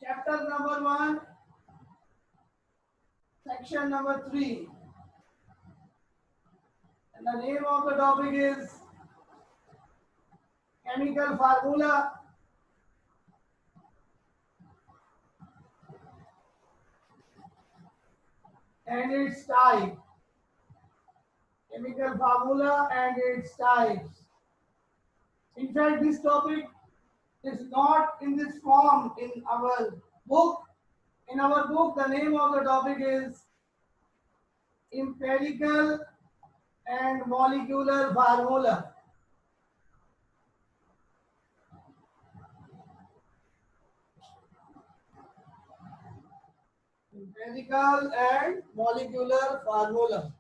Chapter number 1, section number 3. And the name of the topic is chemical formula and its type. Chemical formula and its types. In fact, this topic is not in this form in our book. In our book, the name of the topic is empirical and molecular formula. Empirical and molecular formula.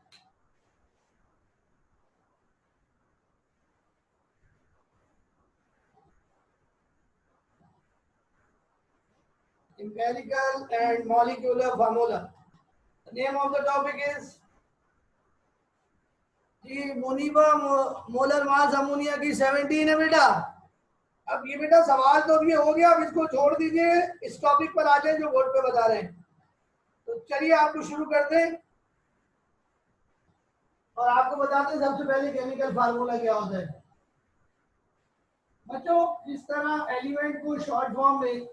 Empirical and molecular formula. The name of the topic is जी मोनिबा molar mass ammonia की 17 है बेटा। अब ये बेटा सवाल तो ये हो गया, अब इसको छोड़ दीजिए, इस टॉपिक पर आ जाए जो बोर्ड पे बता रहे हैं। तो चलिए आपको शुरू करते हैं और आपको बताते हैं सबसे पहले केमिकल फार्मूला क्या होता है। बच्चों, जिस तरह एलिमेंट को शॉर्ट फॉर्म में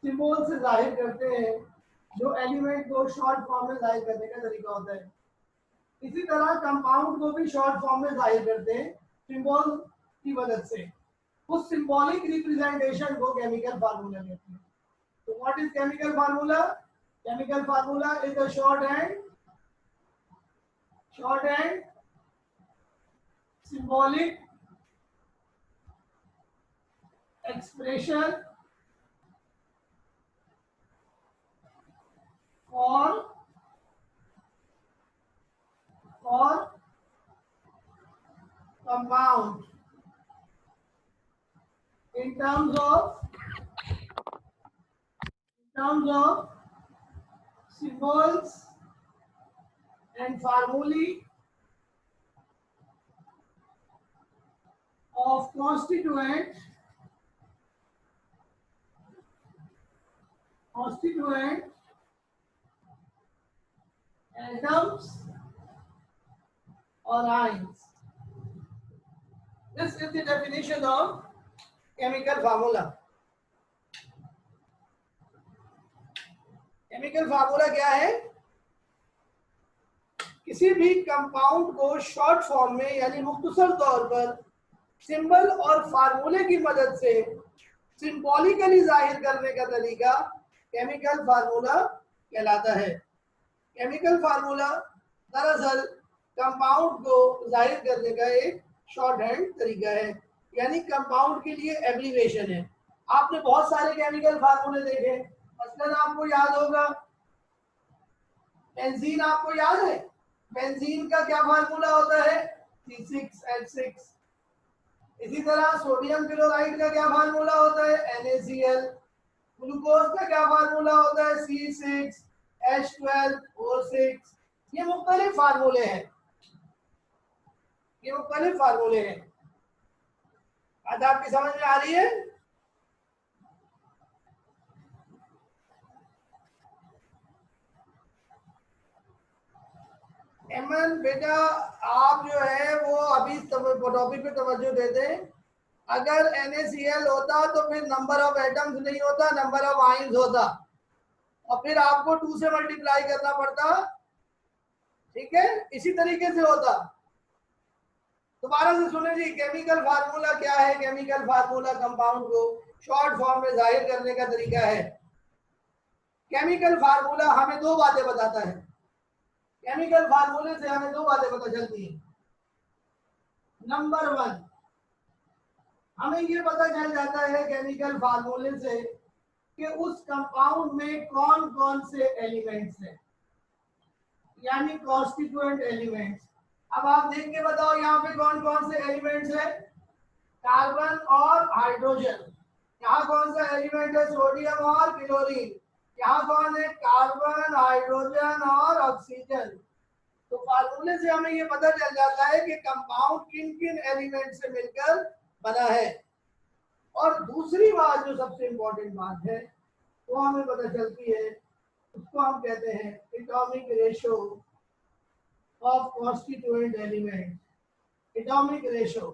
सिंबल से जाहिर करते हैं, जो एलिमेंट को शॉर्ट फॉर्म में जाहिर करने का तरीका होता है, इसी तरह कंपाउंड को भी शॉर्ट फॉर्म में जाहिर करते हैं सिंबल की मदद से। उस सिंबॉलिक रिप्रेजेंटेशन को केमिकल फार्मूला कहते हैं। तो what is chemical formula? Chemical formula is a short and symbolic expression for compound in terms of symbols and formulae of constituent atoms or ions. This is the definition of chemical formula. Chemical formula क्या है? किसी भी compound को short form में यानी मुख्तसर तौर पर सिंबल और फार्मूले की मदद से सिंबॉलिकली जाहिर करने का तरीका केमिकल फार्मूला कहलाता है। केमिकल फार्मूला दरअसल कंपाउंड को जाहिर करने का एक शॉर्ट हैंड तरीका है, यानी कंपाउंड के लिए एब्रीविएशन है। आपने बहुत सारे केमिकल फार्मूले देखे, मसलन आपको याद होगा बेंजीन, आपको याद है बेंजीन का क्या फार्मूला होता है? C6H6। इसी तरह सोडियम क्लोराइड का क्या फार्मूला होता है? NaCl। ग्लूकोज का क्या फार्मूला होता है? C6H12O6। ये मुख्तलिफ फार्मूले हैं, बात आपकी समझ में आ रही है? एमन बेटा, आप जो है वो अभी टॉपिक पे तवज्जो देते हैं। अगर NaCl होता तो फिर नंबर ऑफ एटम्स नहीं होता, नंबर ऑफ आयंस होता, और फिर आपको 2 से मल्टीप्लाई करना पड़ता। ठीक है, इसी तरीके से होता। दोबारा से सुने जी, केमिकल फार्मूला क्या है? केमिकल फार्मूला कंपाउंड को शॉर्ट फॉर्म में जाहिर करने का तरीका है। केमिकल फार्मूला हमें दो बातें बताता है। केमिकल फार्मूले से हमें दो बातें पता चलती हैं। नंबर 1, हमें ये पता चल जाता है केमिकल फार्मूले से कि उस कंपाउंड में कौन कौन से एलिमेंट्स हैं, यानी कॉन्स्टिट्यूएंट एलिमेंट्स। अब आप देख के बताओ यहाँ पे कौन कौन से एलिमेंट्स है? कार्बन और हाइड्रोजन। यहाँ कौन सा एलिमेंट है? सोडियम और क्लोरीन। यहाँ कौन है? कार्बन, हाइड्रोजन और ऑक्सीजन। तो फार्मूले से हमें ये पता चल जाता है कि कंपाउंड किन किन एलिमेंट से मिलकर बना है। और दूसरी बात जो सबसे इंपॉर्टेंट बात है वो हमें पता चलती है, उसको हम कहते हैं atomic ratio of constituent element. Atomic ratio,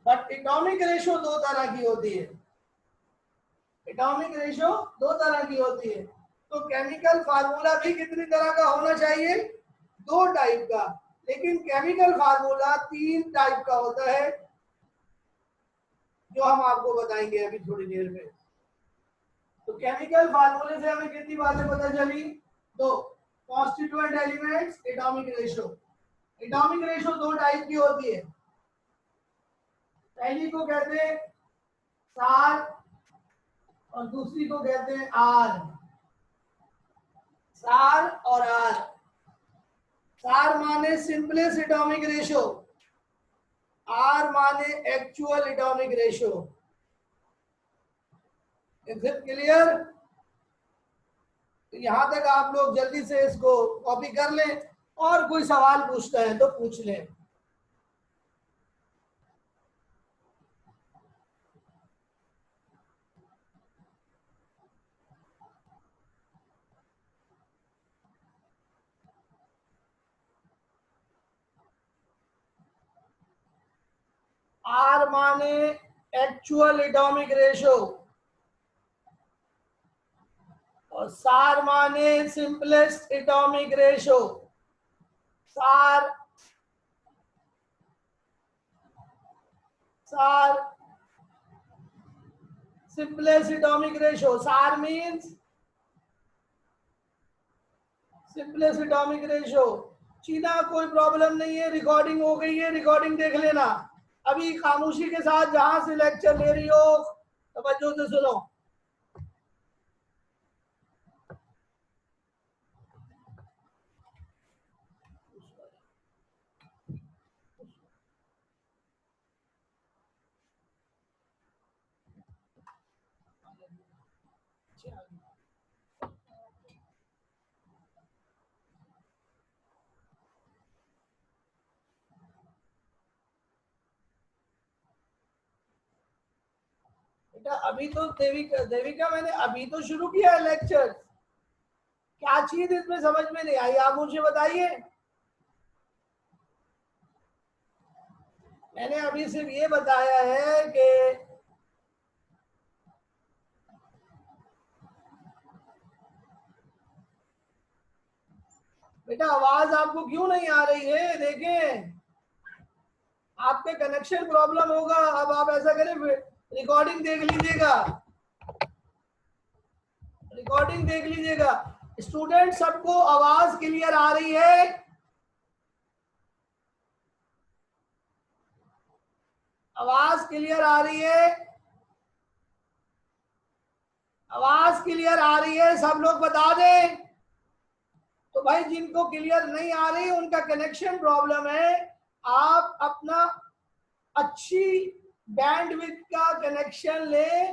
but atomic ratio दो तरह की होती है। एटॉमिक रेशो दो तरह की होती है। तो केमिकल फार्मूला भी कितनी तरह का होना चाहिए? दो टाइप का। लेकिन केमिकल फार्मूला तीन टाइप का होता है, जो हम आपको बताएंगे अभी थोड़ी देर में। तो केमिकल फार्मूले से हमें कितनी बातें पता चली? दो, constituent elements, atomic ratio. Atomic ratio दो टाइप की होती है। पहली को कहते हैं सार और दूसरी को कहते हैं आर। सार और आर। सार माने सिंपलेस्ट एटॉमिक रेशो, आर माने actual atomic ratio. Is it clear? यहां तक आप लोग जल्दी से इसको कॉपी कर लें, और कोई सवाल पूछता है तो पूछ लें। आर माने एक्चुअल एटॉमिक रेशो और सार माने सिंपलेस्ट एटॉमिक रेशो। सार सार simplest atomic ratio. SAR means simplest atomic ratio. चीना कोई प्रॉब्लम नहीं है, रिकॉर्डिंग हो गई है, रिकॉर्डिंग देख लेना। अभी खामोशी के साथ जहां से लेक्चर ले रही हो तवज्जो से सुनो। बेटा अभी तो देविका मैंने अभी तो शुरू किया है लेक्चर। क्या चीज इसमें समझ में नहीं आई, आप मुझे बताइए। मैंने अभी सिर्फ ये बताया है कि बेटा आवाज आपको क्यों नहीं आ रही है? देखें, आपके कनेक्शन प्रॉब्लम होगा। अब आप ऐसा करें, रिकॉर्डिंग देख लीजिएगा, रिकॉर्डिंग देख लीजिएगा। स्टूडेंट सबको आवाज क्लियर आ रही है? आवाज क्लियर आ रही है? आवाज क्लियर आ रही है? सब लोग बता दें। तो भाई जिनको क्लियर नहीं आ रही उनका कनेक्शन प्रॉब्लम है। आप अपना अच्छी बैंडविड्थ का कनेक्शन ले,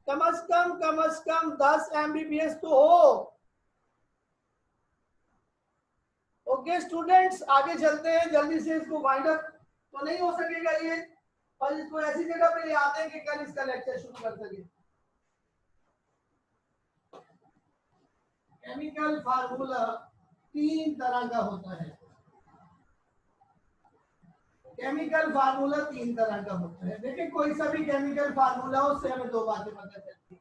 कम से कम 10 MBPS तो हो। ओके स्टूडेंट्स, आगे चलते हैं जल्दी से। इसको वाइंड अप तो नहीं हो सकेगा ये, और इसको ऐसी जगह पे ले आते हैं कि कल इसका लेक्चर शुरू कर सके। केमिकल फार्मूला तीन तरह का होता है। केमिकल फार्मूला तीन तरह का होता है। देखिए कोई सा भी केमिकल फार्मूला हो, उससे हमें दो बातें पता चलती है,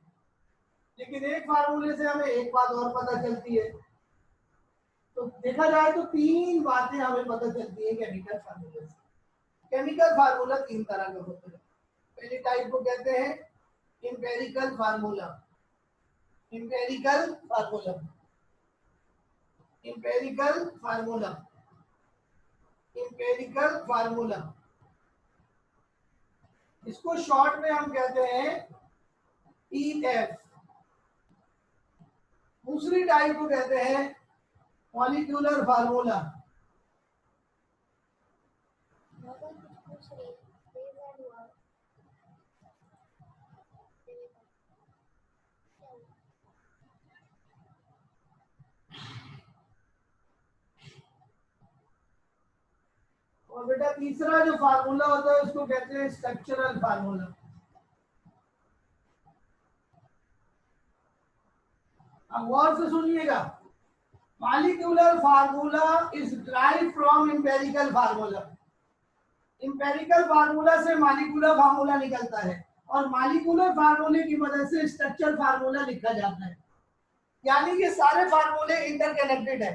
लेकिन एक फार्मूले से हमें एक बात और पता चलती है। तो देखा जाए तो तीन बातें हमें पता चलती है केमिकल फार्मूले से। केमिकल फार्मूला तीन तरह का होता है। पहली टाइप को कहते हैं empirical formula. Empirical formula, empirical formula, empirical formula, इसको शॉर्ट में हम कहते हैं EF। दूसरी टाइप को कहते हैं मॉलिक्यूलर फार्मूला। और बेटा तीसरा जो फार्मूला होता है उसको कहते हैं स्ट्रक्चरल फार्मूला। अब गौर से सुनिएगा, molecular formula is drive from empirical formula. Empirical formula से मॉलिक्यूलर फार्मूला निकलता है और मॉलिक्यूलर फार्मूले की मदद से स्ट्रक्चर फार्मूला लिखा जाता है, यानी ये सारे फार्मूले इंटरकनेक्टेड है।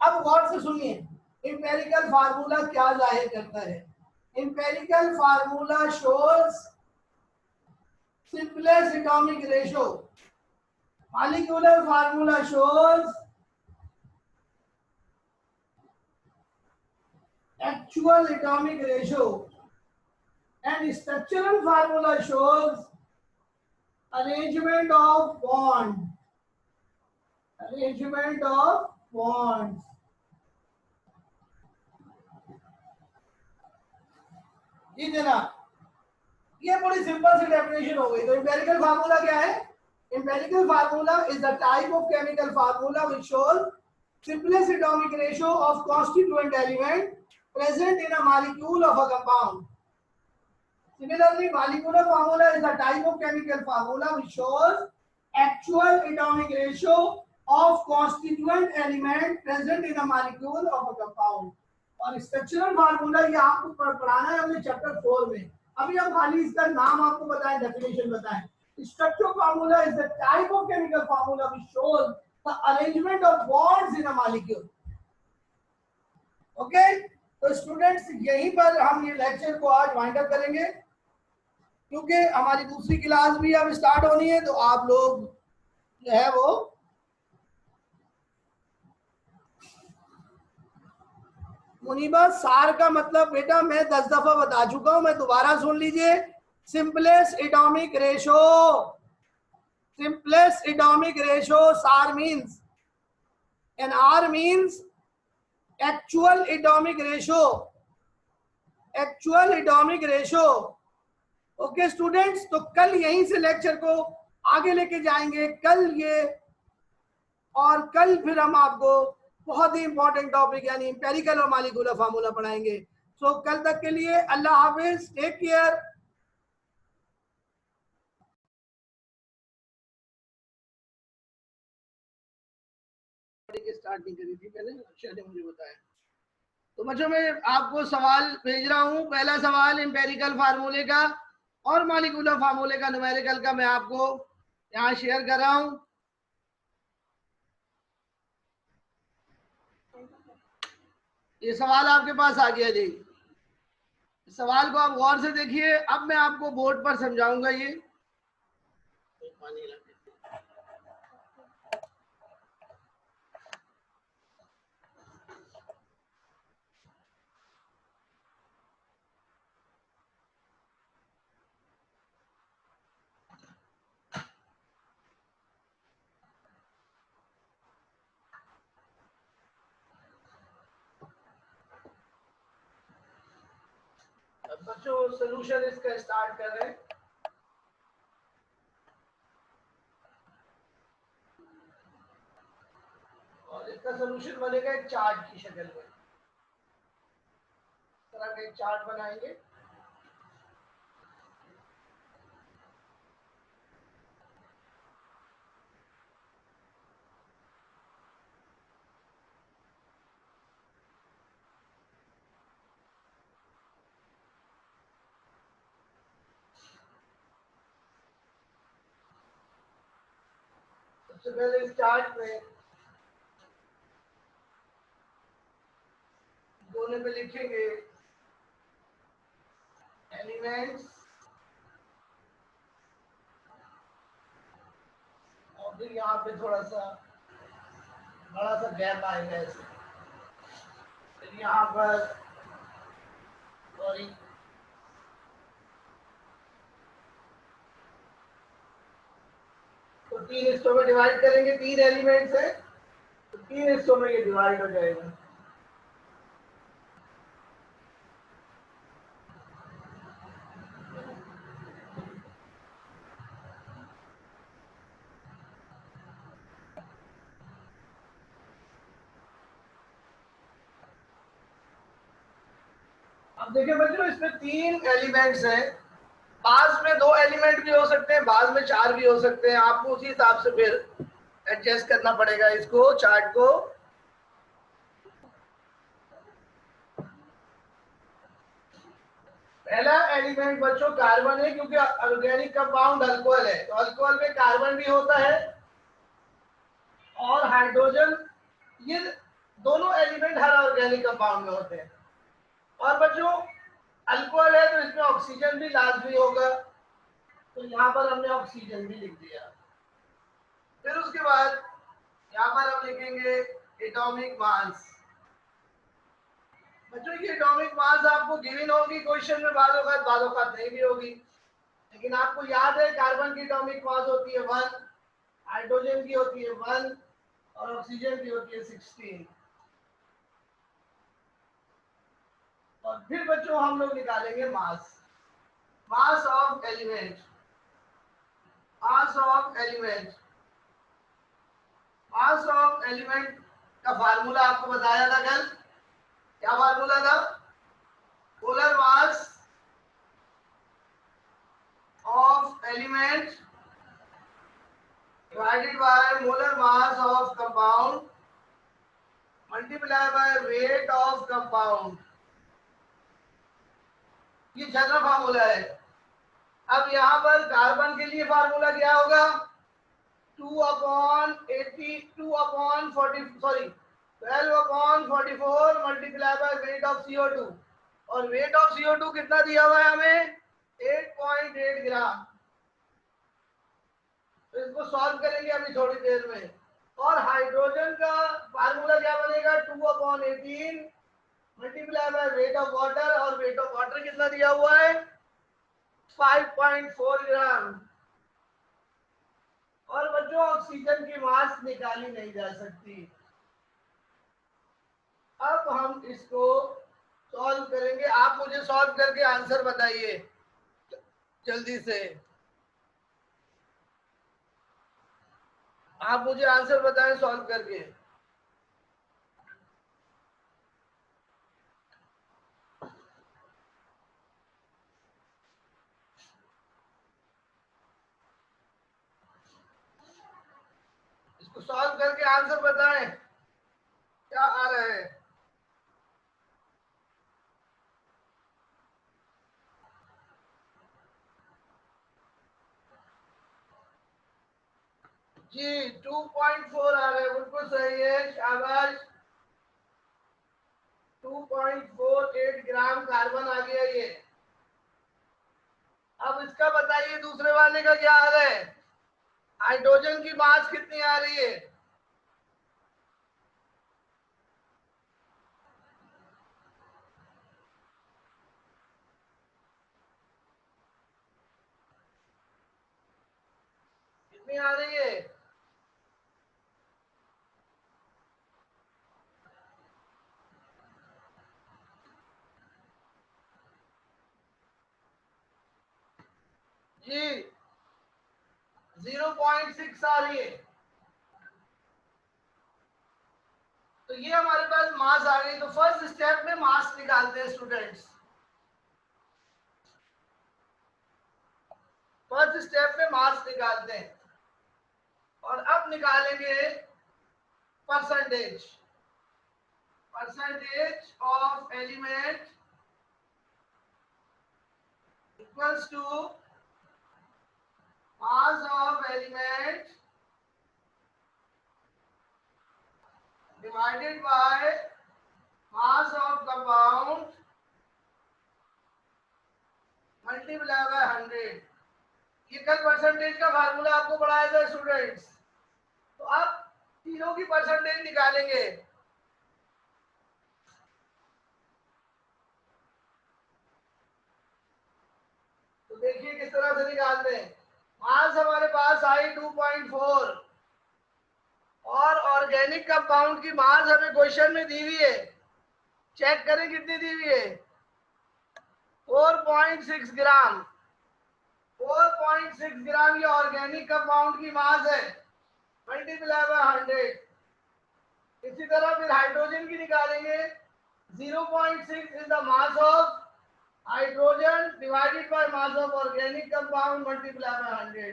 अब गौर से सुनिए, एम्पेरिकल फार्मूला क्या जाहिर करता है। Empirical formula shows simplest atomic ratio. Molecular formula shows actual atomic ratio, and structural formula shows arrangement of bond. Arrangement of bonds. जी जनाब, ये बड़ी सिंपल सी डेफिनेशन हो गई। तो एम्पेरिकल फार्मूला क्या है? Empirical formula is the type of chemical formula which shows simplest atomic ratio of constituent element present in a molecule of a compound. Similarly, molecular formula is a type of chemical formula which shows actual atomic ratio of constituent element present in a molecule of a compound. और structural formula ये आपको पढ़ाना है हमने chapter 4 में। अभी हम खाली इसका नाम आपको बताएं, डेफिनेशन बताएं। Structural formula is the type of chemical formula which shows the arrangement of bonds in a molecule. Okay, तो स्टूडेंट्स यहीं पर हम ये लेक्चर को आज वाइंड अप करेंगे, क्योंकि हमारी दूसरी क्लास भी अब स्टार्ट होनी है। तो आप लोग जो है वो मुनीबा सार का मतलब बेटा मैं 10 दफा बता चुका हूं, मैं दोबारा सुन लीजिए। Simplest atomic ratio, simplest atomic ratio, SAR means, and R means actual atomic ratio, actual atomic ratio। Okay students, तो कल यहीं से लेक्चर को आगे लेके जाएंगे कल ये, और कल फिर हम आपको बहुत ही इंपॉर्टेंट टॉपिक यानी एम्पेरिकल और मॉलिक्यूलर फार्मूला पढ़ाएंगे। सो कल तक के लिए अल्लाह हाफिज, टेक केयर। स्टार्ट नहीं करी थी मैंने, अक्षय ने मुझे बताया। तो बच्चों मैं आपको सवाल भेज रहा हूं। पहला सवाल एम्पेरिकल फार्मूले का और मॉलिक्यूलर फार्मूले का न्यूमेरिकल का मैं आपको यहाँ शेयर कर रहा हूं। ये सवाल आपके पास आ गया जी। सवाल को आप गौर से देखिए। अब मैं आपको बोर्ड पर समझाऊंगा। ये बच्चों सोल्यूशन इसका स्टार्ट कर रहे हैं। और इसका सोल्यूशन बनेगा एक चार्ट की शक्ल में। इस तरह का एक चार्ट बनाएंगे। सबसे पहले इस चार्ट में कोने पे लिखेंगे एलिमेंट्स, और फिर यहाँ पे थोड़ा सा बड़ा सा गैप आएगा ऐसे। फिर यहाँ पर सॉरी तो 3 हिस्सों में डिवाइड करेंगे। 3 एलिमेंट्स है तो 3 हिस्सों में ये डिवाइड हो जाएगा। अब देखिए बच्चों, इसमें 3 एलिमेंट्स हैं। बाज में 2 एलिमेंट भी हो सकते हैं, बाज में 4 भी हो सकते हैं। आपको उसी हिसाब से फिर एडजस्ट करना पड़ेगा इसको, चार्ट को। पहला एलिमेंट बच्चों कार्बन है, क्योंकि ऑर्गेनिक कंपाउंड अल्कोहल है, तो अल्कोहल में कार्बन भी होता है और हाइड्रोजन। ये दोनों एलिमेंट हर ऑर्गेनिक कंपाउंड में होते हैं। और बच्चों अल्कोहल है तो इसमें ऑक्सीजन भी लाजमी होगा, तो यहाँ पर हमने ऑक्सीजन भी लिख दिया। फिर उसके बाद यहाँ पर हम लिखेंगे एटॉमिक मास। बच्चों ये एटॉमिक मास आपको गिवन होगी क्वेश्चन में, बाद औकात नहीं भी होगी, लेकिन आपको याद है कार्बन की एटॉमिक मास होती है 1, हाइड्रोजन की होती है 1 और ऑक्सीजन की होती है 16। और फिर बच्चों हम लोग निकालेंगे mass, mass of element, mass of element. Mass of element का फार्मूला आपको बताया था कल। क्या फार्मूला था? Molar mass of element divided by molar mass of compound multiplied by weight of compound। ये जनरल फार्मूला है। अब यहाँ पर कार्बन के लिए फार्मूला क्या होगा? 12/44 multiply by weight of CO2। और वेट ऑफ CO2 कितना दिया हुआ है हमें? 8.8 ग्राम। तो इसको सॉल्व करेंगे अभी थोड़ी देर में। और हाइड्रोजन का फार्मूला क्या बनेगा? 2/18 multiply by weight of water. और वेट ऑफ वाटर कितना दिया हुआ है? 5.4 ग्राम। और बच्चों ऑक्सीजन की मास निकाली नहीं जा सकती। अब हम इसको सॉल्व करेंगे। आप मुझे सॉल्व करके आंसर बताइए जल्दी से। आप मुझे आंसर बताएं सॉल्व करके। इसको सॉल्व करके आंसर बताएं क्या आ रहा है। जी 2.4 आ रहा है, बिल्कुल सही है, शाबाश। 2.48 ग्राम कार्बन आ गया ये। अब इसका बताइए दूसरे वाले का क्या आ रहा है? हाइड्रोजन की मास कितनी आ रही है? कितनी आ रही है? जी 0.6 आ रही है। तो ये हमारे पास मास आ गई। तो फर्स्ट स्टेप में मास निकालते हैं स्टूडेंट्स। फर्स्ट स्टेप में मास निकालते हैं और अब निकालेंगे percentage. Percentage of element equals to mass of element divided by mass of compound multiplied by 100। ये कल परसेंटेज का फार्मूला आपको पढ़ाया था स्टूडेंट्स। तो अब तीनों की परसेंटेज निकालेंगे। तो देखिए किस तरह से निकालते हैं। मास हमारे पास आई 2.4 और ऑर्गेनिक कंपाउंड की मास हमें क्वेश्चन में दी हुई है। चेक करें कितनी दी हुई है? 4.6 ग्राम। 4.6 ग्राम ये ऑर्गेनिक कंपाउंड की मास है, मल्टीप्लाई बाय 100। इसी तरह फिर हाइड्रोजन की निकालेंगे। 0.6 is the mass of hydrogen divided by mass of organic compound multiply by 100।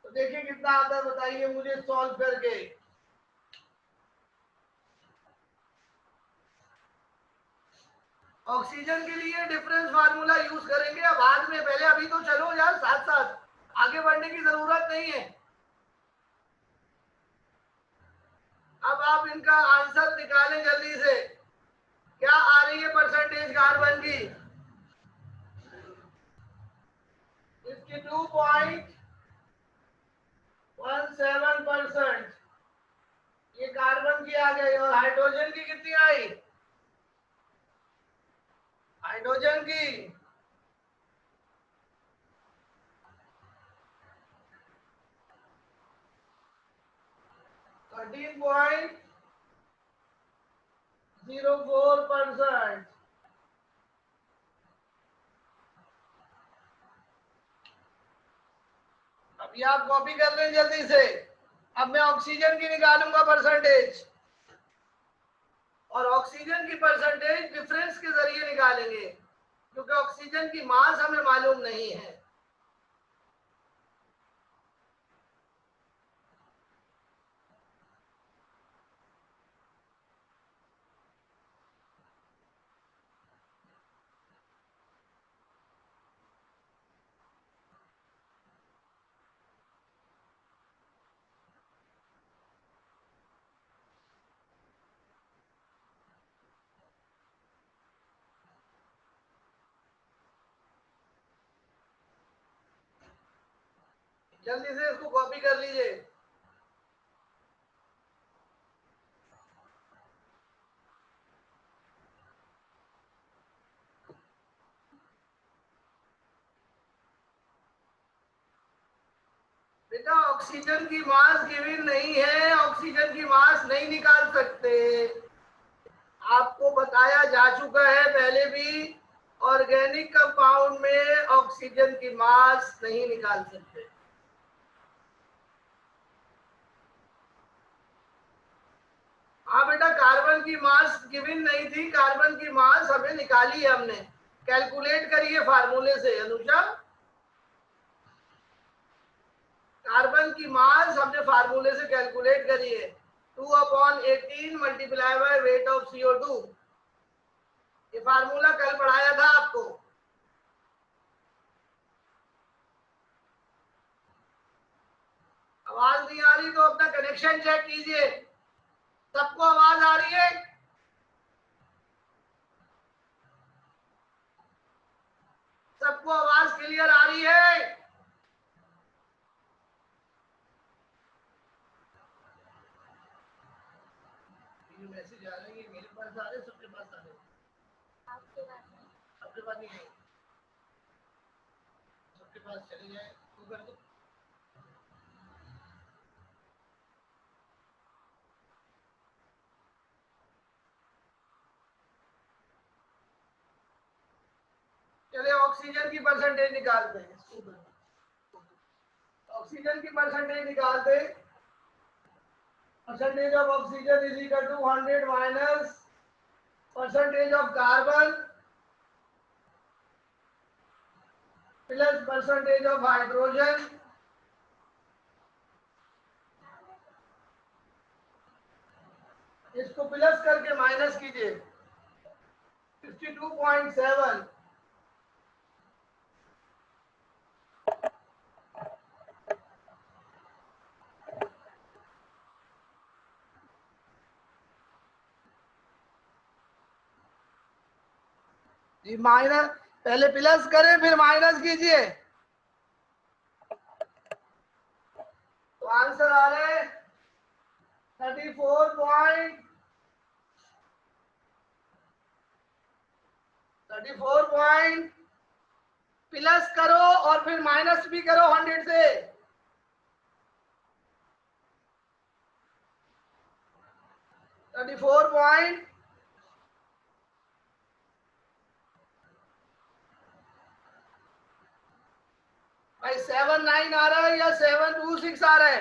तो देखिए कितना आता है, बताइए मुझे सॉल्व करके। ऑक्सीजन के लिए डिफरेंस फार्मूला यूज करेंगे अब बाद में, पहले अभी तो चलो यार, साथ साथ आगे बढ़ने की जरूरत नहीं है। अब आप इनका आंसर निकालें जल्दी से। क्या आ रही है परसेंटेज कार्बन की? 52.17%। ये कार्बन की आ गई। और हाइड्रोजन की कितनी आई? हाइड्रोजन की 13.04%। अभी आप कॉपी कर लें जल्दी से। अब मैं ऑक्सीजन की निकालूंगा परसेंटेज, और ऑक्सीजन की परसेंटेज डिफरेंस के जरिए निकालेंगे, क्योंकि ऑक्सीजन की मास हमें मालूम नहीं है। जल्दी से इसको कॉपी कर लीजिए। बेटा ऑक्सीजन की मास गिवन नहीं है, ऑक्सीजन की मास नहीं निकाल सकते। आपको बताया जा चुका है पहले भी, ऑर्गेनिक कंपाउंड में ऑक्सीजन की मास नहीं निकाल सकते। हाँ बेटा, कार्बन की मास गिवन नहीं थी, कार्बन की मास हमें निकाली है हमने। कैलकुलेट करिए फार्मूले से अनुषा, कार्बन की मास हमने फार्मूले से कैलकुलेट करी है। 2/18 multiply by weight of CO2। ये फार्मूला कल पढ़ाया था आपको। आवाज नहीं आ रही तो अपना कनेक्शन चेक कीजिए। सबको आवाज आ रही है? सबको आवाज क्लियर आ रही है? मैसेज आ रहे हैं, मेरे पास आ रहे, सबके पास आ रहे? सबके पास नहीं है। सबके पास चले जाए तो कर दो। चलिए ऑक्सीजन की परसेंटेज निकालते हैं। ऑक्सीजन की परसेंटेज निकालते। Percentage of oxygen is equal to 100 minus percentage of carbon plus percentage of hydrogen. इसको प्लस करके माइनस कीजिए। 52.7। जी माइनस, पहले प्लस करें फिर माइनस कीजिए, तो आंसर आ रहा है 34 प्लस करो और फिर माइनस भी करो 100 से। 34 पॉइंट भाई 79 आ रहा है या 726 आ रहा है?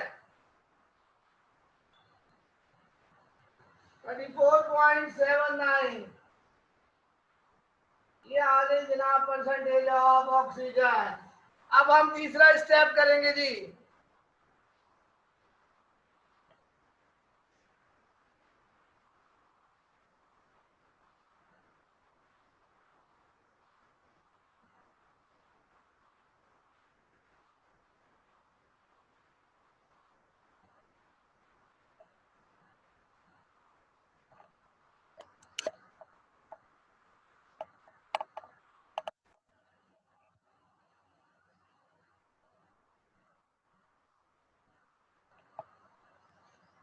34.79। ये आ गई जनाब परसेंटेज ऑफ ऑक्सीजन। अब हम तीसरा स्टेप करेंगे जी।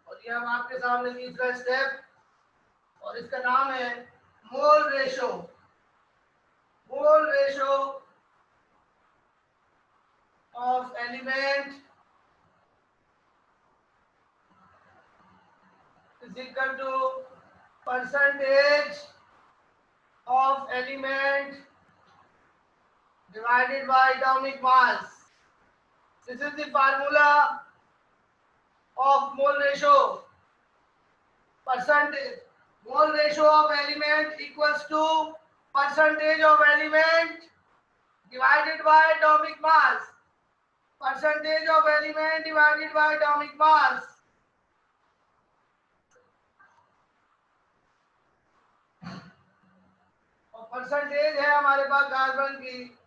और ये हम आपके सामने तीसरा स्टेप, और इसका नाम है mole ratio. Mole ratio of element is equal to percentage of element divided by atomic mass. This is the formula of mole ratio. Percentage mole ratio of element equals to percentage of element divided by atomic mass. Percentage of element divided by atomic mass. और percentage है हमारे पास carbon की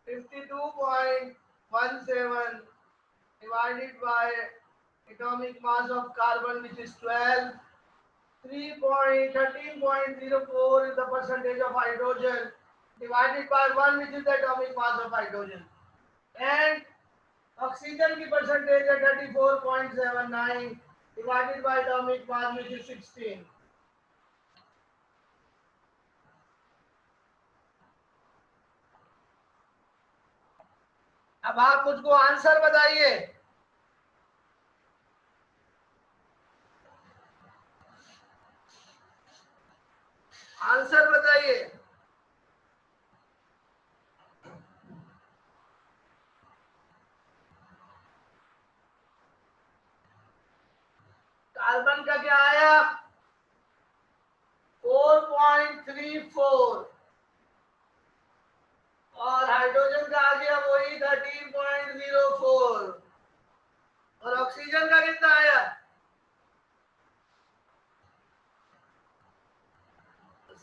52.17 divided by atomic mass of carbon, which is 12. 13.04 is the percentage of hydrogen divided by 1, which is the atomic mass of hydrogen. And oxygen की percentage है 34.79 divided by atomic mass, which is 16. अब आप मुझको answer बताइए। Answer बताइए। Carbon का क्या आया? 4.34 और हाइड्रोजन का आ गया वही 13.04 और ऑक्सीजन का कितना आया?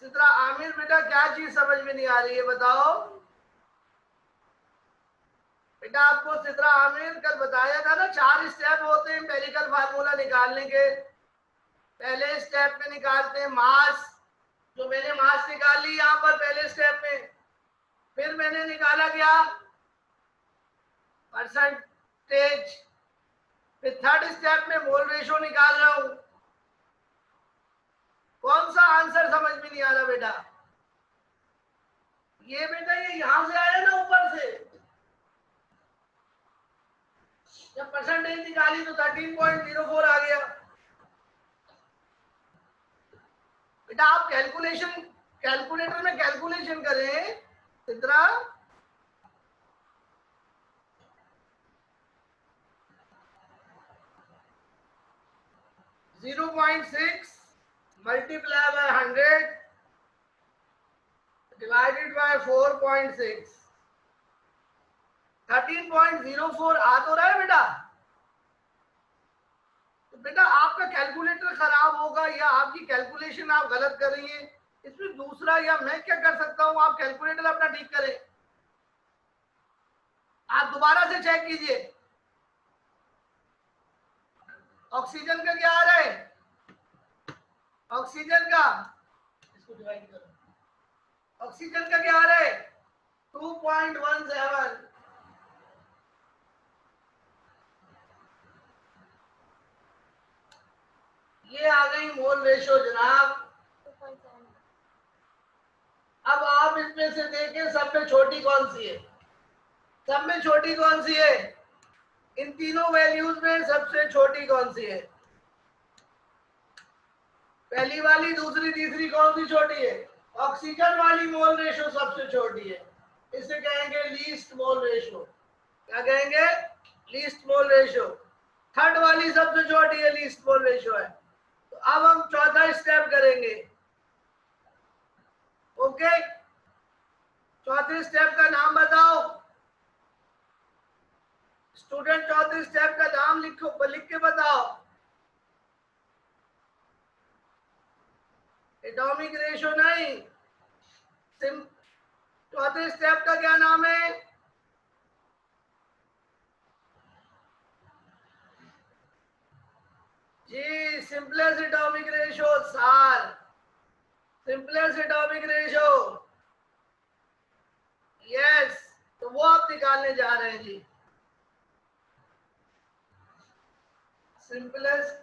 सिद्रा आमिर बेटा क्या चीज समझ में नहीं आ रही है बताओ। बेटा आपको सिद्रा आमिर कल बताया था ना 4 स्टेप होते हैं एम्पिरिकल फार्मूला निकालने के। पहले स्टेप में निकालते हैं मास, जो मैंने मास निकाल ली यहाँ पर पहले स्टेप में। फिर मैंने निकाला क्या? परसेंटेज। फिर थर्ड स्टेप में मोल रेशो निकाल रहा हूं। कौन सा आंसर समझ में नहीं आ रहा बेटा? ये बेटा ये यहां से आया ना ऊपर से, जब परसेंटेज निकाली तो 13.04 आ गया। बेटा आप कैलकुलेटर में कैलकुलेशन करें Chitra. Zero 0.6 multiply by 100 divided by 4.6 13.04 आ तो रहा है बेटा। तो बेटा आपका कैलकुलेटर खराब होगा या आपकी कैलकुलेशन आप गलत कर रही हैं, इसमें दूसरा या मैं क्या कर सकता हूं, आप कैलकुलेटर अपना ठीक करें। आप दोबारा से चेक कीजिए। ऑक्सीजन का क्या आ रहा है? ऑक्सीजन का इसको डिवाइड करो। ऑक्सीजन का क्या आ रहा है? 2.17। ये आ गई मोल रेशो जनाब। अब आप इसमें से देखें सब में छोटी कौन सी है? सब में छोटी कौन सी है? इन तीनों वैल्यूज में सबसे छोटी कौन सी है? पहली वाली, दूसरी, तीसरी कौन सी छोटी है? ऑक्सीजन वाली मोल रेशो सबसे छोटी है, इसे कहेंगे लीस्ट मोल रेशो। क्या कहेंगे? Least mole ratio. थर्ड वाली सबसे छोटी है, लीस्ट मोल रेशो है। तो अब हम चौथा स्टेप करेंगे। ओके, चौथे स्टेप का नाम बताओ स्टूडेंट, चौथे स्टेप का नाम लिखो, लिख के बताओ। एटॉमिक रेशो नहीं, चौथे स्टेप का क्या नाम है? जी सिंपलेस्ट एटॉमिक रेशो सार, सिंपलेस्ट एटॉमिक रेशो, यस। तो वो आप निकालने जा रहे हैं जी, सिंपलेस्ट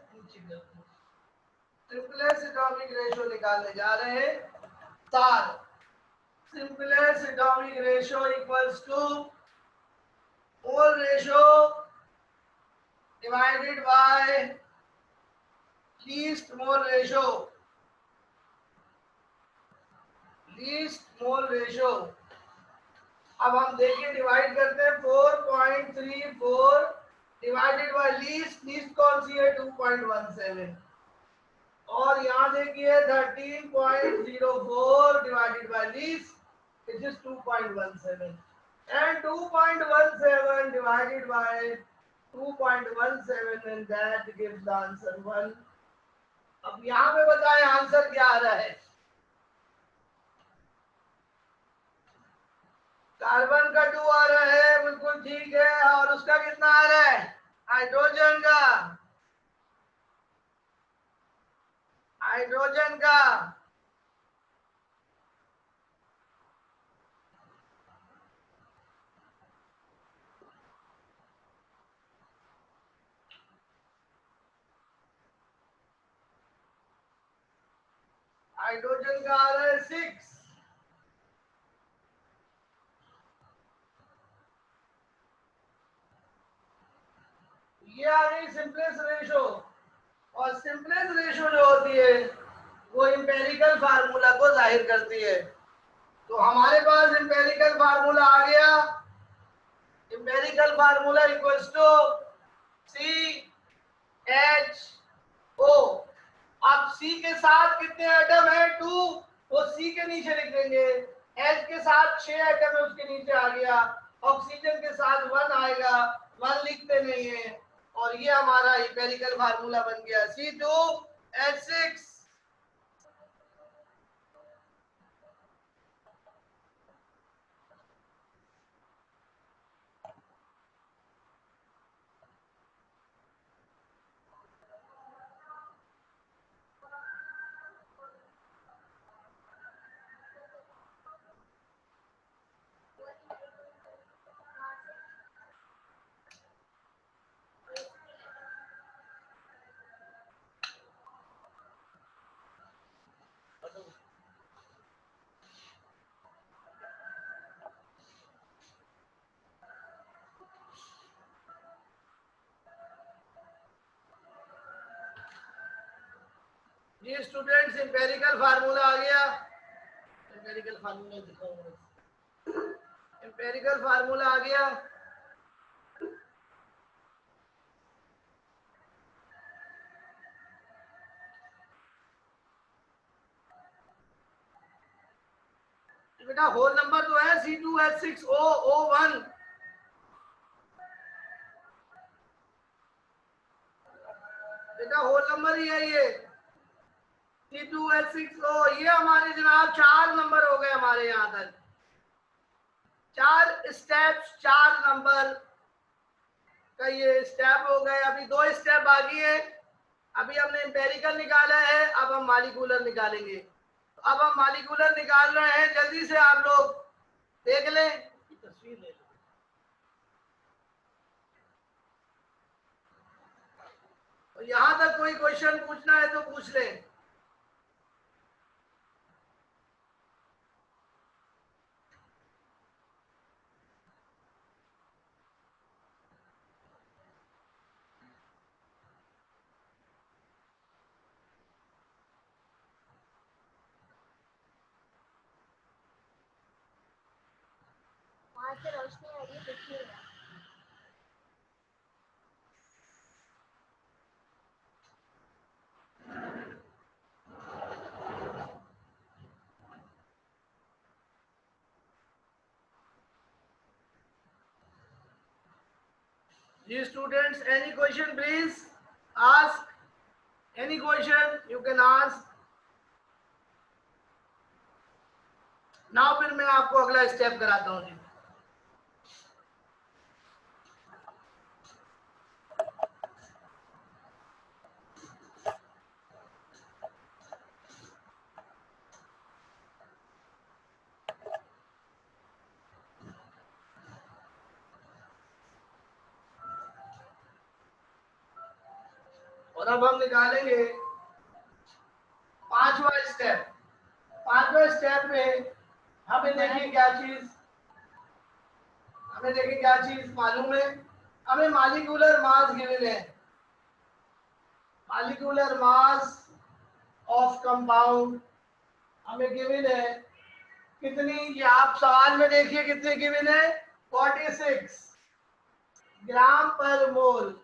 एटॉमिक रेशो निकालने जा रहे हैं सार। simplest atomic ratio equals to mole ratio divided by least mole ratio, least mole ratio। अब हम देखिए डिवाइड करते हैं 4.34 डिवाइडेड बाय लीस्ट, लीस्ट कौन सी है 2.17, और यहाँ देखिए 13.04 divided by least which is 2.17 and 2.17 divided by 2.17 and that gives the answer 1। अब यहाँ पे बताएं आंसर क्या आ रहा है? कार्बन का 2 आ रहा है, बिल्कुल ठीक है, और उसका कितना आ रहा है? हाइड्रोजन का, हाइड्रोजन का हाइड्रोजन का आ रहा है 6। ये आ गई सिंपलेस्ट रेशो, और सिंपलेस्ट रेशो जो होती है वो इंपेरिकल फार्मूला को जाहिर करती है। तो हमारे पास इंपेरिकल फार्मूला आ गया, empirical formula equals to CHO। अब C के साथ कितने एटम है? 2, वो C के नीचे लिख देंगे। H के साथ 6 एटम है, उसके नीचे आ गया। ऑक्सीजन के साथ 1 आएगा, 1 लिखते नहीं है, और ये हमारा इंपेरिकल फार्मूला बन गया C2H6। जी स्टूडेंट्स इंपेरिकल फार्मूला आ गया, इंपेरिकल फार्मूला दिखाओ, इंपेरिकल फार्मूला आ गया। बेटा होल नंबर तो है C2H6O1, बेटा होल नंबर ही है ये C2H6O। ये हमारे जनाब 4 नंबर हो गए हमारे यहाँ तक, 4 स्टेप्स, 4 नंबर का ये स्टेप हो गए। अभी 2 स्टेप बाकी है। अभी हमने इंपेरिकल निकाला है, अब हम मॉलिक्यूलर निकालेंगे। तो अब हम मॉलिक्यूलर निकाल रहे हैं, जल्दी से आप लोग देख लें, तस्वीर ले लें। तो यहां तक कोई क्वेश्चन पूछना है तो पूछ लें। वहां से रोशनी आ रही है, देखिएगा। जी students, any question please ask, any question you can ask now. फिर मैं आपको अगला स्टेप कराता हूँ जी। और अब हम निकालेंगे पांचवा स्टेप। पांचवा स्टेप में हमें देखिए क्या चीज मालूम है। हमें मॉलिक्यूलर मास गिवन है, मॉलिक्यूलर मास ऑफ कंपाउंड हमें गिवन है। कितनी, ये आप सवाल में देखिए कितनी गिवन है, 46 ग्राम पर मोल।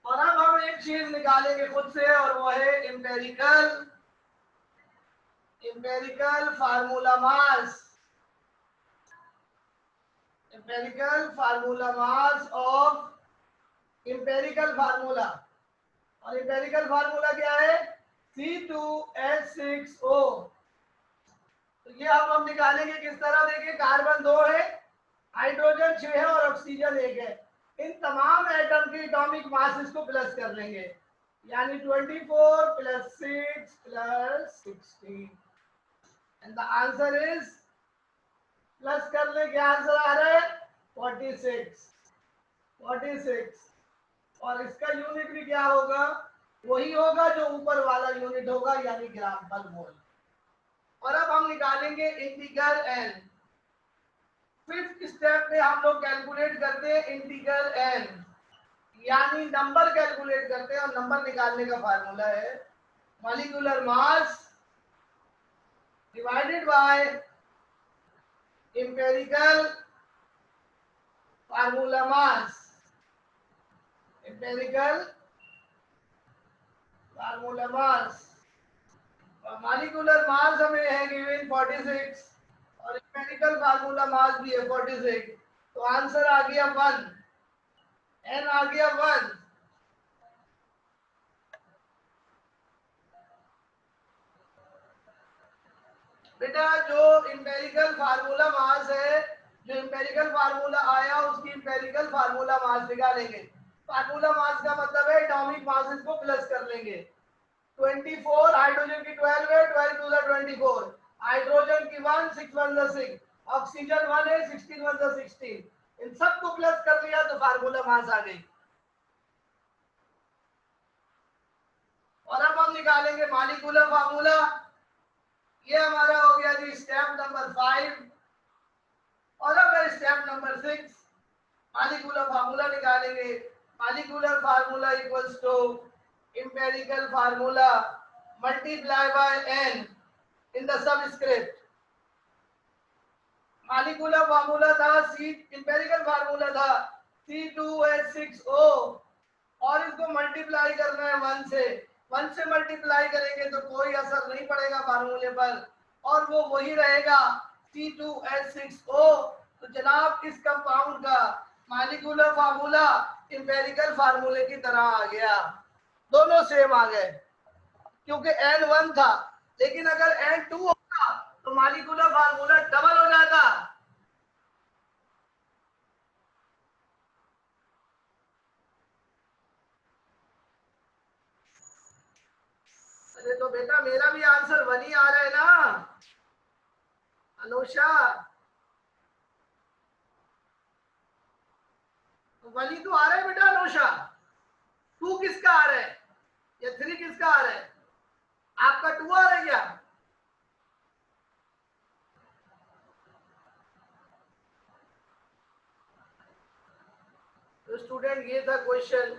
और अब हम एक चीज निकालेंगे खुद से, और वो है empirical formula mass, empirical formula mass of empirical formula. और इंपेरिकल फार्मूला क्या है, C2H6O। तो ये अब हम निकालेंगे किस तरह, देखिए कार्बन 2 है, हाइड्रोजन 6 है और ऑक्सीजन 1 है। इन तमाम एटम की एटॉमिक मास को प्लस कर लेंगे, यानी 24 plus 6 plus 16 and the answer is, plus करने के आंसर आ रहा है 46। और इसका यूनिट भी क्या होगा, वही होगा जो ऊपर वाला यूनिट होगा, यानी ग्राम पर मोल। और अब हम निकालेंगे इंटीग्रल एन। फिफ्थ स्टेप में हम लोग कैलकुलेट करते हैं इंटीग्रल एन, यानी नंबर कैलकुलेट करते हैं। और नंबर निकालने का फार्मूला है molecular mass divided by empirical formula mass, empirical formula mass. Molecular mass हमें है गिवन 46 और इंपेरिकल फार्मूला मास भी है 46। तो आंसर आ गया 1, एन आ गया 1। बेटा जो इंपेरिकल फार्मूला मास है, जो इंपेरिकल फार्मूला आया उसकी इंपेरिकल फार्मूला मास निकालेंगे। फार्मूला मास का मतलब है एटॉमिक मासेस को प्लस कर लेंगे। 24 हाइड्रोजन की 12 है, 12 टू द 24, हाइड्रोजन की 1, 6 1 द 6, ऑक्सीजन 1 है, 16 1 द 16। इन सबको प्लस कर लिया तो फार्मूला मास आ गई। और अब हम निकालेंगे मॉलिक्यूलर फार्मूला। ये हमारा हो गया जी स्टेप नंबर 5। और अब है स्टेप नंबर 6, मॉलिक्यूलर फार्मूला निकालेंगे। Molecular formula equals to empirical formula multiply by n in the subscript. Molecular formula था सी, इंपेरिकल फार्मूला था C2H6O, और इसको मल्टीप्लाई करना है 1 से। 1 से मल्टीप्लाई करेंगे तो कोई असर नहीं पड़ेगा फार्मूले पर, और वो वही रहेगा C2H6O। तो जनाब इस कंपाउंड का मॉलिक्यूलर फार्मूला इंपेरिकल फार्मूले की तरह आ गया, दोनों सेम आ गए, क्योंकि N1 था। लेकिन अगर N2 होता तो मॉलिक्यूलर फार्मूला डबल हो जाता। अरे तो बेटा मेरा भी आंसर 1 ही आ रहा है ना अनुषा, वही तो आ रहा है बेटा अनुषा। 2 किसका आ रहा है या 3 किसका आ रहा है? आपका 2 आ रहा है क्या? तो स्टूडेंट ये था क्वेश्चन,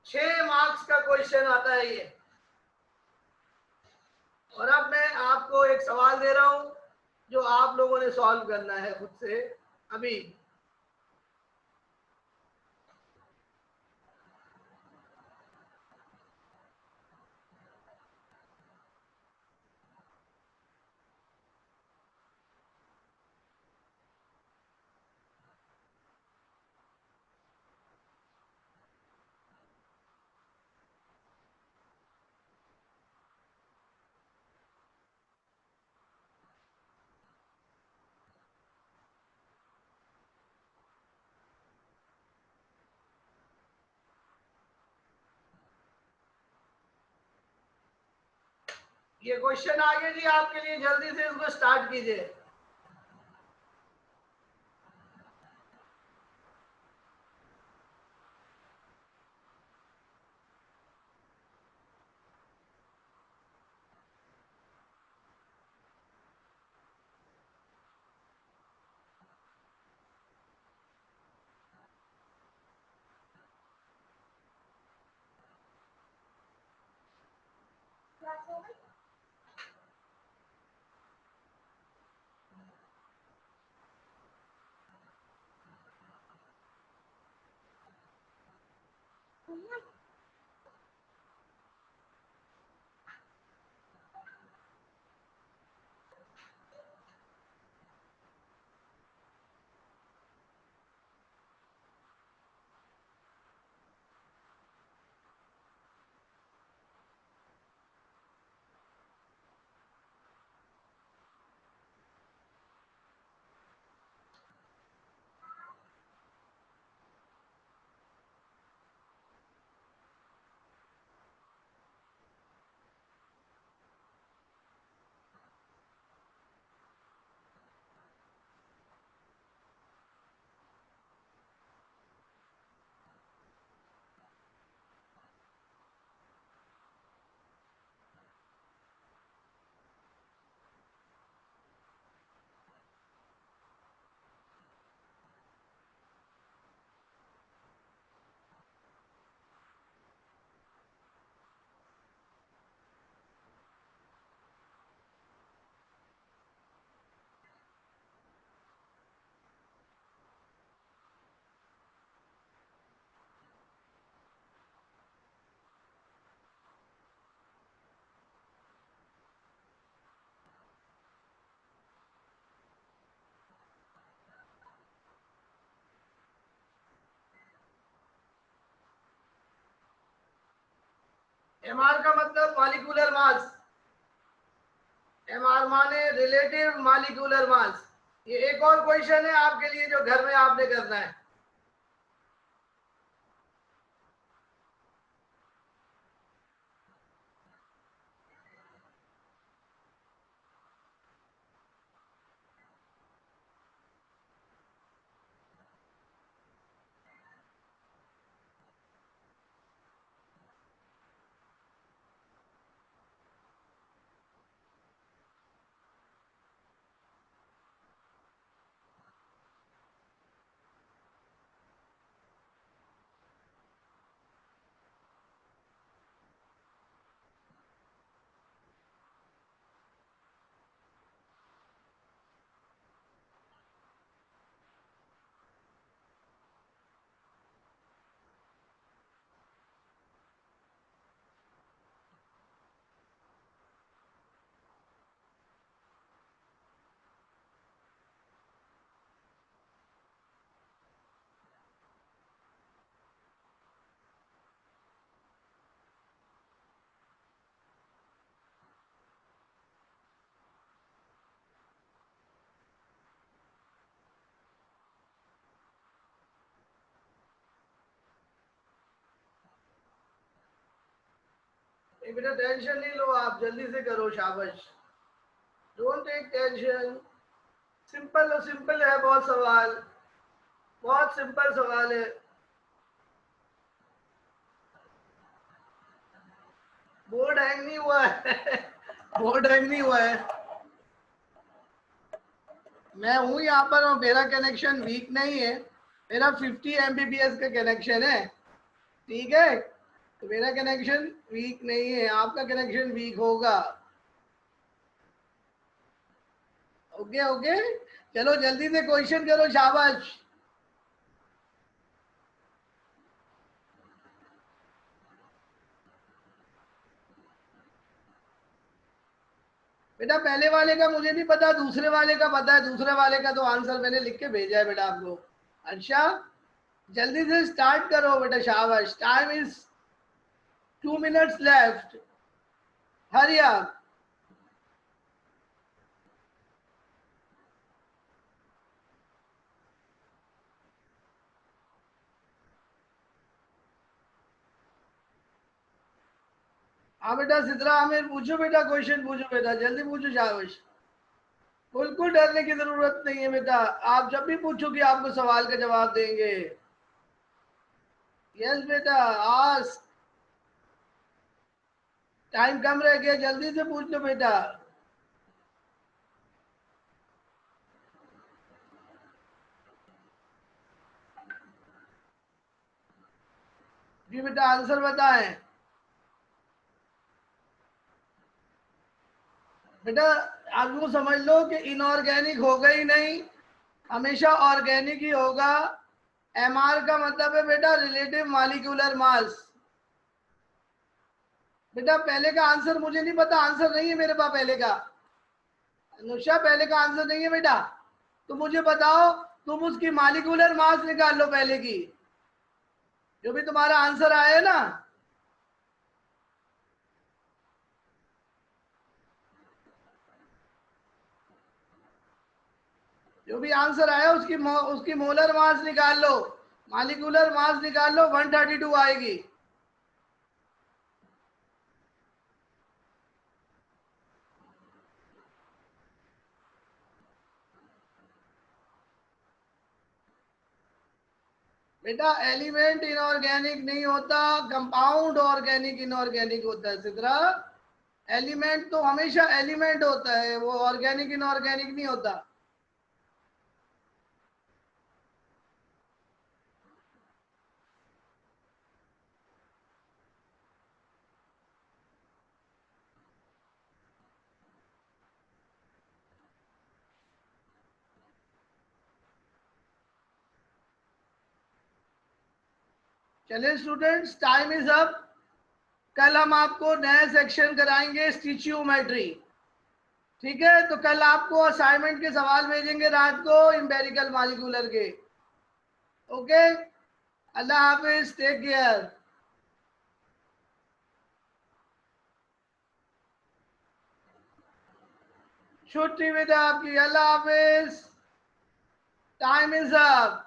6 मार्क्स का क्वेश्चन आता है ये। और अब मैं आपको एक सवाल दे रहा हूं जो आप लोगों ने सॉल्व करना है खुद से अभी। ये क्वेश्चन आ गया जी आपके लिए, जल्दी से इसको स्टार्ट कीजिए। क्लास हो गई? एमआर का मतलब मॉलिक्यूलर मास, एमआर माने रिलेटिव मॉलिक्यूलर मास। ये एक और क्वेश्चन है आपके लिए जो घर में आपने करना है। बेटा टेंशन नहीं लो, आप जल्दी से करो, शाबाश, don't take tension. Simple simple है, बहुत सवाल, बहुत सिंपल सवाल है। बोर्ड हैंग नहीं हुआ है बोर्ड हैंग नहीं हुआ है। मैं हूं यहाँ पर और मेरा कनेक्शन वीक नहीं है, मेरा 50 Mbps का कनेक्शन है, ठीक है। तो मेरा कनेक्शन वीक नहीं है, आपका कनेक्शन वीक होगा। ओके ओके, चलो जल्दी से क्वेश्चन करो, शाबाश। बेटा पहले वाले का मुझे नहीं पता, दूसरे वाले का पता है, दूसरे वाले का तो आंसर मैंने लिख के भेजा है बेटा आपको। अच्छा, जल्दी से स्टार्ट करो बेटा, शाबाश। Time is 2 minutes left, hurry up. हाँ बेटा सिद्रा आमिर पूछो बेटा, क्वेश्चन पूछो बेटा, जल्दी पूछो शाबाश। बिल्कुल डरने की जरूरत नहीं है बेटा, आप जब भी पूछोगे आपको सवाल का जवाब देंगे। यस बेटा आज टाइम कम रह गया, जल्दी से पूछ लो बेटा। जी बेटा आंसर बताएं। बेटा आपको समझ लो कि इनऑर्गेनिक होगा ही नहीं, हमेशा ऑर्गेनिक ही होगा। एमआर का मतलब है बेटा रिलेटिव मॉलिक्यूलर मास। बेटा पहले का आंसर मुझे नहीं पता, आंसर नहीं है मेरे पास पहले का। अनुषा पहले का आंसर नहीं है बेटा, तो मुझे बताओ, तुम उसकी मॉलिक्यूलर मास निकाल लो पहले की, जो भी तुम्हारा आंसर आया ना। जो भी आंसर आया उसकी मोलर मास निकाल लो, मॉलिक्यूलर मास निकाल लो, 132 आएगी। बेटा एलिमेंट इनऑर्गेनिक नहीं होता, कंपाउंड ऑर्गेनिक इनऑर्गेनिक होता है सिद्रा। एलिमेंट तो हमेशा एलिमेंट होता है, वो ऑर्गेनिक इनऑर्गेनिक नहीं होता। चलिए स्टूडेंट्स टाइम इज अप। कल हम आपको नया सेक्शन कराएंगे स्टिचियोमेट्री। ठीक है, तो कल आपको असाइनमेंट के सवाल भेजेंगे रात को एम्पिरिकल मॉलिक्यूलर के। ओके, अल्लाह हाफिज, टेक केयर। छुट्टी बेटा आपकी, अल्लाह हाफिज, टाइम इज अप।